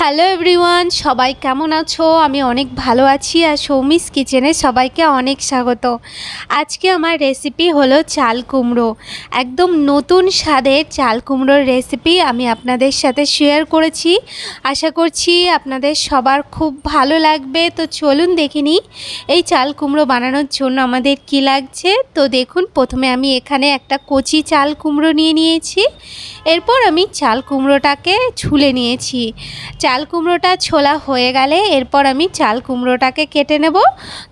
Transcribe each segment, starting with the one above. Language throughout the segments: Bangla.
হ্যালো এভরিওয়ান, সবাই কেমন আছো? আমি অনেক ভালো আছি। আর সৌমিস কিচেনে সবাইকে অনেক স্বাগত। আজকে আমার রেসিপি হলো চাল কুমড়ো। একদম নতুন স্বাদের চাল কুমড়োর রেসিপি আমি আপনাদের সাথে শেয়ার করেছি। আশা করছি আপনাদের সবার খুব ভালো লাগবে। তো চলুন দেখে নিই এই চাল কুমড়ো বানানোর জন্য আমাদের কি লাগছে। তো দেখুন, প্রথমে আমি এখানে একটা কচি চাল কুমড়ো নিয়েছি। এরপর আমি চাল কুমড়োটাকে ছুলে নিয়েছি। চাল কুমড়োটা ছোলা হয়ে গেলে এরপর আমি চাল কুমড়োটাকে কেটে নেব।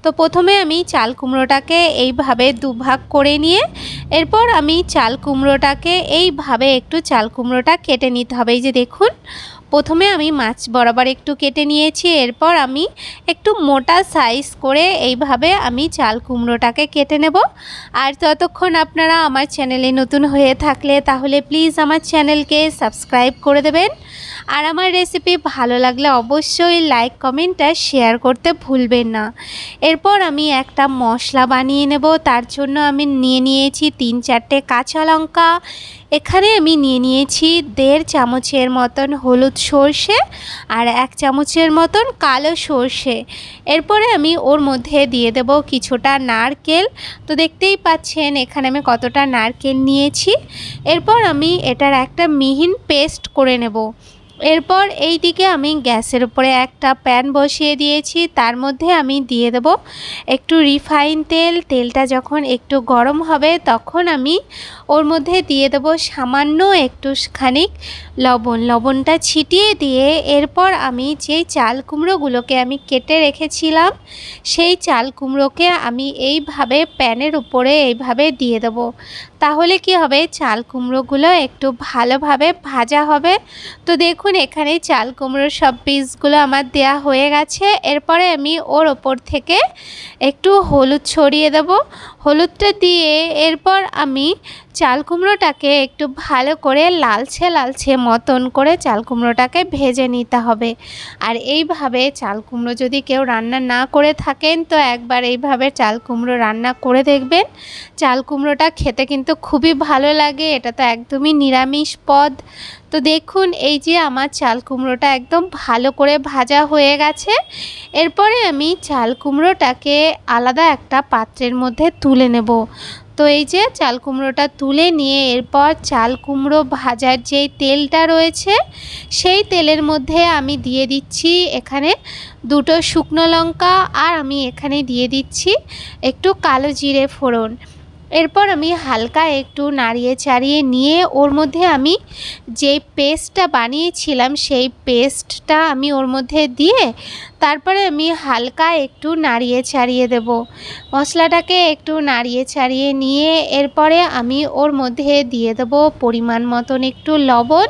তো প্রথমে আমি চাল কুমড়োটাকে এইভাবে দুভাগ করে নিয়ে এরপর আমি চাল কুমড়োটাকে এইভাবে একটু চাল কুমড়োটা কেটে নিতে হবে। এই যে দেখুন, প্রথমে আমি মাছ বরাবর একটু কেটে নিয়েছি। এরপর আমি একটু মোটা সাইজ করে এইভাবে আমি চাল কুমড়োটাকে কেটে নেব। আর ততক্ষণ আপনারা আমার চ্যানেলে নতুন হয়ে থাকলে তাহলে প্লিজ আমার চ্যানেলকে সাবস্ক্রাইব করে দেবেন। আর আমার রেসিপি ভালো লাগলে অবশ্যই লাইক কমেন্ট আর শেয়ার করতে ভুলবেন না। এরপর আমি একটা মশলা বানিয়ে নেব। তার জন্য আমি নিয়েছি 3-4টে কাঁচা লঙ্কা। এখানে আমি নিয়েছি 1.5 চামচের মতন হলুদ সর্ষে আর 1 চামচের মতন কালো সর্ষে। এরপরে আমি ওর মধ্যে দিয়ে দেব কিছুটা নারকেল। তো দেখতেই পাচ্ছেন এখানে আমি কতটা নারকেল নিয়েছি। এরপর আমি এটার একটা মিহিন পেস্ট করে নেব। এরপর এই দিকে আমি গ্যাসের উপরে একটা প্যান বসিয়ে দিয়েছি। তার মধ্যে আমি দিয়ে দেব একটু রিফাইন তেল। তেলটা যখন একটু গরম হবে তখন আমি ওর মধ্যে দিয়ে দেব সামান্য একটুখানি লবণটা ছিটিয়ে দিয়ে এরপর আমি যেই চাল কুমড়োগুলোকে আমি কেটে রেখেছিলাম সেই চাল কুমড়োকে আমি এইভাবে প্যানের উপরে এইভাবে দিয়ে দেব। তাহলে কি হবে, চাল কুমড়োগুলো একটু ভালোভাবে ভাজা হবে। তো দেখুন, এখানে চাল কুমড়োর সব পিসগুলো আমার দেয়া হয়ে গেছে। এরপরে আমি ওর ওপর থেকে একটু হলুদ ছড়িয়ে দেব। হলুদটা দিয়ে এরপর আমি চাল কুমড়োটাকে একটু ভালো করে লালচে মতন করে চাল কুমড়োটাকে ভেজে নিতে হবে। আর এইভাবে চাল কুমড়ো যদি কেউ রান্না না করে থাকেন তো একবার এইভাবে চাল কুমড়ো রান্না করে দেখবেন। চাল কুমড়োটা খেতে কিন্তু খুবই ভালো লাগে। এটা তো একদমই নিরামিষ পদ। তো দেখুন, এই যে আমার চাল কুমড়োটা একদম ভালো করে ভাজা হয়ে গেছে। এরপরে আমি চাল কুমড়োটাকে আলাদা একটা পাত্রের মধ্যে তুলে নেব। তো এই যে চাল কুমড়োটা তুলে নিয়ে এরপর চাল কুমড়ো ভাজার যেই তেলটা রয়েছে সেই তেলের মধ্যে আমি দিয়ে দিচ্ছি এখানে 2টো শুকনো লঙ্কা আর আমি এখানে দিয়ে দিচ্ছি একটু কালো জিরে ফোড়ন। এরপর আমি হালকা একটু নাড়িয়ে চাড়িয়ে নিয়ে ওর মধ্যে আমি যে পেস্টটা বানিয়েছিলাম সেই পেস্টটা আমি ওর মধ্যে দিয়ে তারপরে আমি হালকা একটু নাড়িয়ে চাড়িয়ে দেব। মশলাটাকে একটু নাড়িয়ে চাড়িয়ে নিয়ে এরপরে আমি ওর মধ্যে দিয়ে দেব পরিমাণ মতন একটু লবণ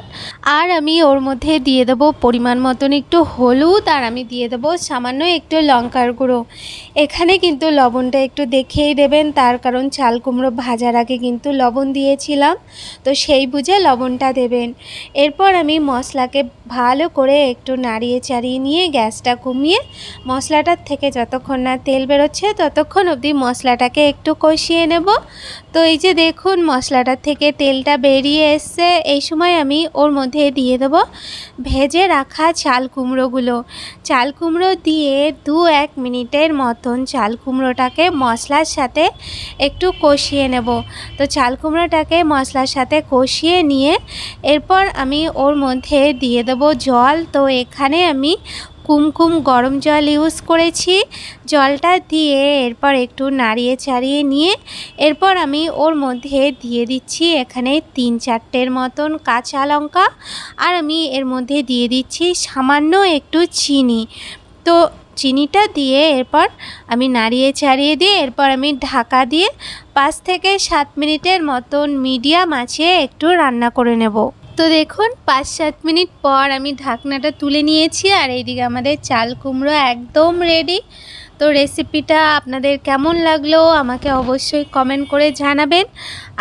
আর আমি ওর মধ্যে দিয়ে দেব পরিমাণ মতন একটু হলুদ আর আমি দিয়ে দেব সামান্য একটু লঙ্কার গুঁড়ো। এখানে কিন্তু লবণটা একটু দেখেই দেবেন, তার কারণ চাল কুমড়ো ভাজার আগে কিন্তু লবণ দিয়েছিলাম, তো সেই বুঝে লবণটা দেবেন। এরপর আমি মশলাকে ভালো করে একটু নাড়িয়ে চাড়িয়ে নিয়ে গ্যাসটা কমিয়ে মশলাটার থেকে যতক্ষণ না তেল বেরোচ্ছে ততক্ষণ অবধি মশলাটাকে একটু কষিয়ে নেব। তো এই যে দেখুন, মশলাটার থেকে তেলটা বেরিয়ে এসছে। এই সময় আমি ওর মধ্যে দিয়ে দেব ভেজে রাখা চাল কুমড়োগুলো। চাল কুমড়ো দিয়ে 2-1 মিনিটের মতন চাল কুমড়োটাকে মশলার সাথে একটু কষিয়ে নেব। তো চাল কুমড়োটাকে মশলার সাথে কষিয়ে নিয়ে এরপর আমি ওর মধ্যে দিয়ে দেব জল। তো এখানে আমি কুমকুম গরম জল ইউজ করেছি। জলটা দিয়ে এরপর একটু নাড়িয়ে চাড়িয়ে নিয়ে এরপর আমি ওর মধ্যে দিয়ে দিচ্ছি এখানে 3-4টের মতন কাঁচা লঙ্কা আর আমি এর মধ্যে দিয়ে দিচ্ছি সামান্য একটু চিনি। তো চিনিটা দিয়ে এরপর আমি নাড়িয়ে চাড়িয়ে দিয়ে এরপর আমি ঢাকা দিয়ে 5-7 মিনিটের মতন মিডিয়াম আঁচে একটু রান্না করে নেব। তো দেখুন, 5-7 মিনিট পর আমি ঢাকনাটা তুলে নিয়েছি আর এইদিকে আমাদের চাল কুমড়ো একদম রেডি। তো রেসিপিটা আপনাদের কেমন লাগলো আমাকে অবশ্যই কমেন্ট করে জানাবেন।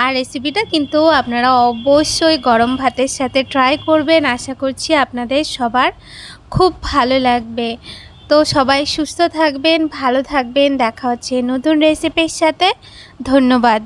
আর রেসিপিটা কিন্তু আপনারা অবশ্যই গরম ভাতের সাথে ট্রাই করবেন। আশা করছি আপনাদের সবার খুব ভালো লাগবে। তো সবাই সুস্থ থাকবেন, ভালো থাকবেন। দেখা হচ্ছে নতুন রেসিপির সাথে। ধন্যবাদ।